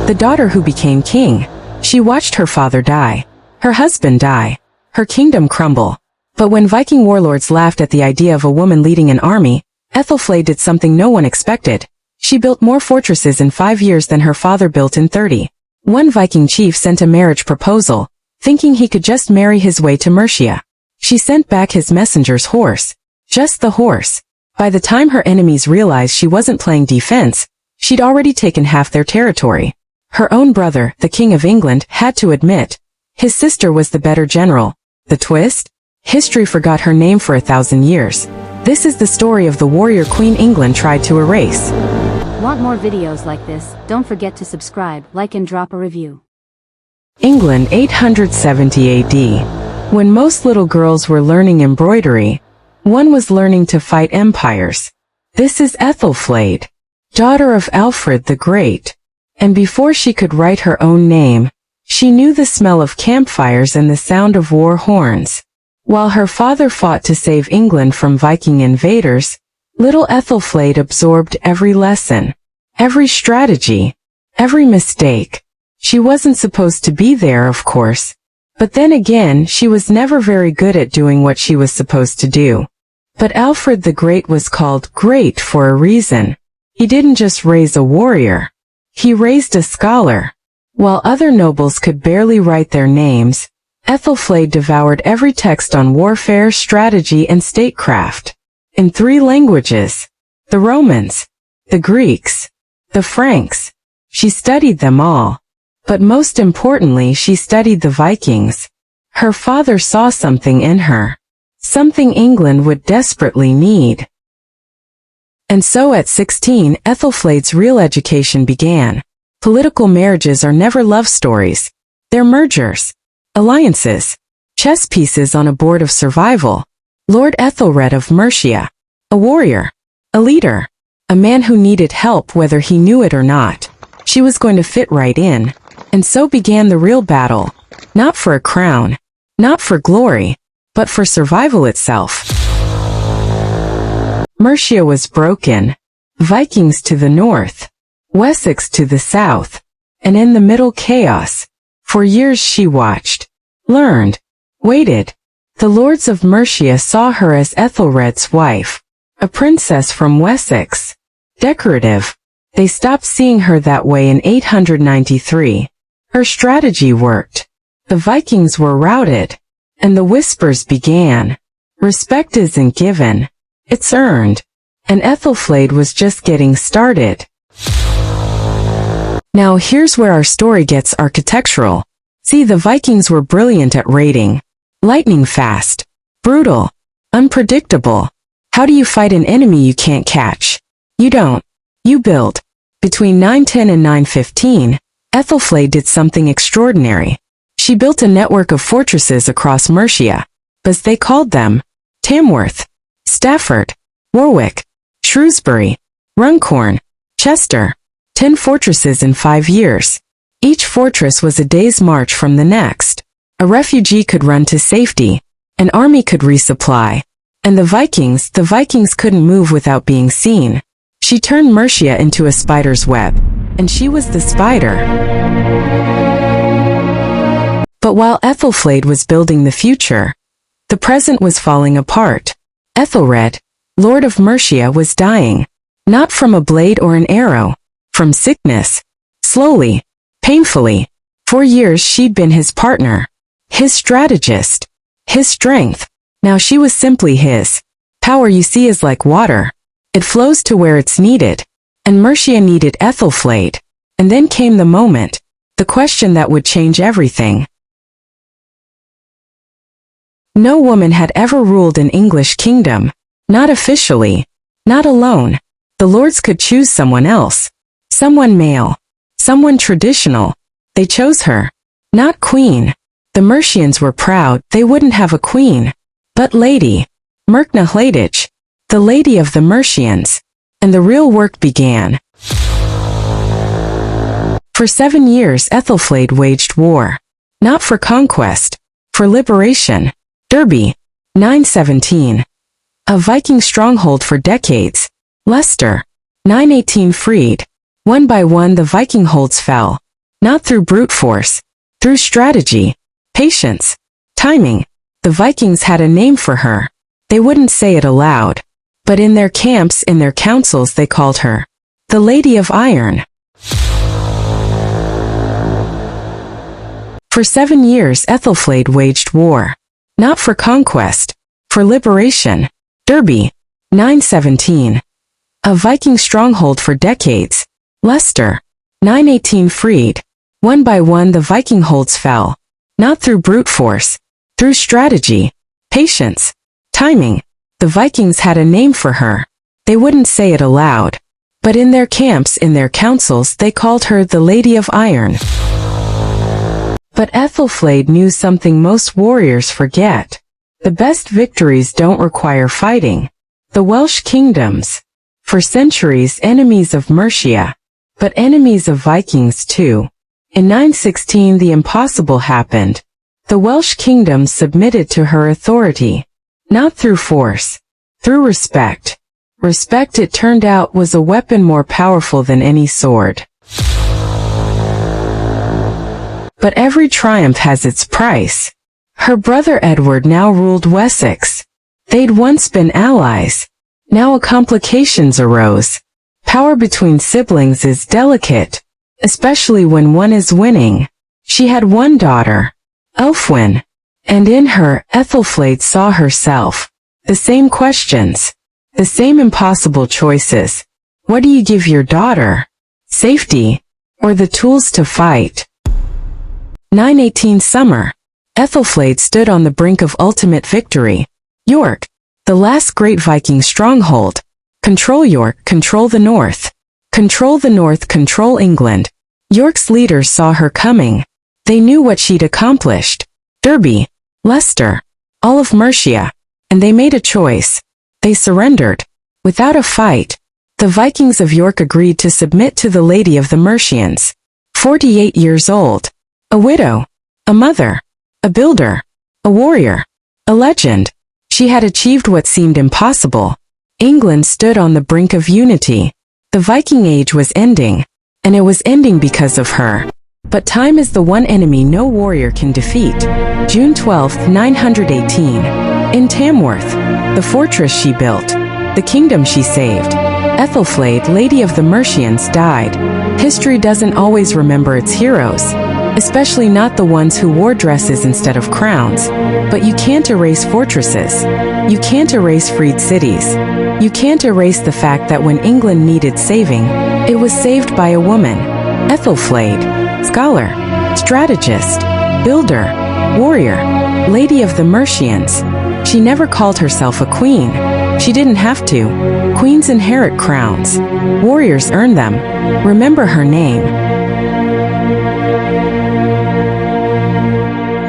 the daughter who became king. She watched her father die, her husband die, her kingdom crumble. But when Viking warlords laughed at the idea of a woman leading an army, Æthelflæd did something no one expected. She built more fortresses in 5 years than her father built in 30. One Viking chief sent a marriage proposal, thinking he could just marry his way to Mercia. She sent back his messenger's horse. Just the horse. By the time her enemies realized she wasn't playing defense, she'd already taken half their territory. Her own brother, the King of England, had to admit, his sister was the better general. The twist? History forgot her name for 1,000 years. This is the story of the warrior Queen England tried to erase. Want more videos like this? Don't forget to subscribe, like and drop a review. England 870 AD. When most little girls were learning embroidery, one was learning to fight empires. This is Æthelflæd, daughter of Alfred the Great. And before she could write her own name, she knew the smell of campfires and the sound of war horns. While her father fought to save England from Viking invaders, little Æthelflæd absorbed every lesson, every strategy, every mistake. She wasn't supposed to be there, of course. But then again, she was never very good at doing what she was supposed to do. But Alfred the Great was called great for a reason. He didn't just raise a warrior. He raised a scholar. While other nobles could barely write their names, Æthelflæd devoured every text on warfare, strategy, and statecraft. In 3 languages. The Romans, the Greeks, the Franks. She studied them all. But most importantly, she studied the Vikings. Her father saw something in her. Something England would desperately need. And so at 16, Æthelflæd's real education began. Political marriages are never love stories. They're mergers, alliances, chess pieces on a board of survival. Lord Æthelred of Mercia, a warrior, a leader, a man who needed help whether he knew it or not. She was going to fit right in. And so began the real battle. Not for a crown, not for glory, but for survival itself. Mercia was broken. Vikings to the north, Wessex to the south, and in the middle chaos. For years she watched, learned, waited. The lords of Mercia saw her as Æthelred's wife, a princess from Wessex. Decorative. They stopped seeing her that way in 893. Her strategy worked. The Vikings were routed. And the whispers began. Respect isn't given. It's earned. And Æthelflæd was just getting started. Now here's where our story gets architectural. See, the Vikings were brilliant at raiding. Lightning fast. Brutal. Unpredictable. How do you fight an enemy you can't catch? You don't. You build. Between 910 and 915, Æthelflæd did something extraordinary. She built a network of fortresses across Mercia, as they called them, Tamworth, Stafford, Warwick, Shrewsbury, Runcorn, Chester, 10 fortresses in 5 years. Each fortress was a day's march from the next. A refugee could run to safety, an army could resupply, and the Vikings couldn't move without being seen. She turned Mercia into a spider's web, and she was the spider. But while Æthelflæd was building the future, the present was falling apart. Æthelred, Lord of Mercia, was dying. Not from a blade or an arrow, from sickness. Slowly, painfully. For years she'd been his partner, his strategist, his strength. Now she was simply his. Power, you see, is like water. It flows to where it's needed. And Mercia needed Æthelflæd. And then came the moment, the question that would change everything. No woman had ever ruled an English kingdom. Not officially. Not alone. The lords could choose someone else. Someone male. Someone traditional. They chose her. Not queen. The Mercians were proud they wouldn't have a queen. But lady. Merkna Hladich. The lady of the Mercians. And the real work began. For 7 years Æthelflæd waged war. Not for conquest. For liberation. Derby. 917. A Viking stronghold for decades. Leicester. 918 freed. One by one the Viking holds fell. not through brute force, through strategy, patience, timing. The Vikings had a name for her. They wouldn't say it aloud, but in their camps, in their councils, they called her the Lady of Iron. For 7 years Aethelflaed waged war, not for conquest, for liberation. Derby, 917. A Viking stronghold for decades. Leicester, 918 freed. One by one the Viking holds fell, not through brute force, through strategy, patience, timing. The Vikings had a name for her. They wouldn't say it aloud, but in their camps, in their councils, they called her the Lady of Iron. But Aethelflaed knew something most warriors forget. The best victories don't require fighting. The Welsh kingdoms, for centuries enemies of Mercia, but enemies of Vikings too. In 916 the impossible happened. The Welsh kingdoms submitted to her authority, not through force, through respect. Respect, it turned out, was a weapon more powerful than any sword. But every triumph has its price. Her brother Edward now ruled Wessex. They'd once been allies. Now a complications arose. Power between siblings is delicate, especially when one is winning. She had one daughter, Elfwin, and in her, Æthelflæd saw herself. The same questions, the same impossible choices. What do you give your daughter? Safety, or the tools to fight? 918 summer. Æthelflæd stood on the brink of ultimate victory. York, the last great Viking stronghold. Control York, control the north. Control the north, control England. York's leaders saw her coming. They knew what she'd accomplished. Derby, Leicester, all of Mercia. And they made a choice. They surrendered. Without a fight. The Vikings of York agreed to submit to the Lady of the Mercians. 48 years old. A widow. A mother. A builder. A warrior. A legend. She had achieved what seemed impossible. England stood on the brink of unity. The Viking age was ending. And it was ending because of her. But time is the one enemy no warrior can defeat. June 12, 918. In Tamworth, the fortress she built, the kingdom she saved, Æthelflæd, Lady of the Mercians, died. History doesn't always remember its heroes, especially not the ones who wore dresses instead of crowns. But you can't erase fortresses. You can't erase freed cities. You can't erase the fact that when England needed saving, it was saved by a woman. Æthelflæd, scholar, strategist, builder, warrior, Lady of the Mercians. She never called herself a queen. She didn't have to. Queens inherit crowns. Warriors earn them. Remember her name.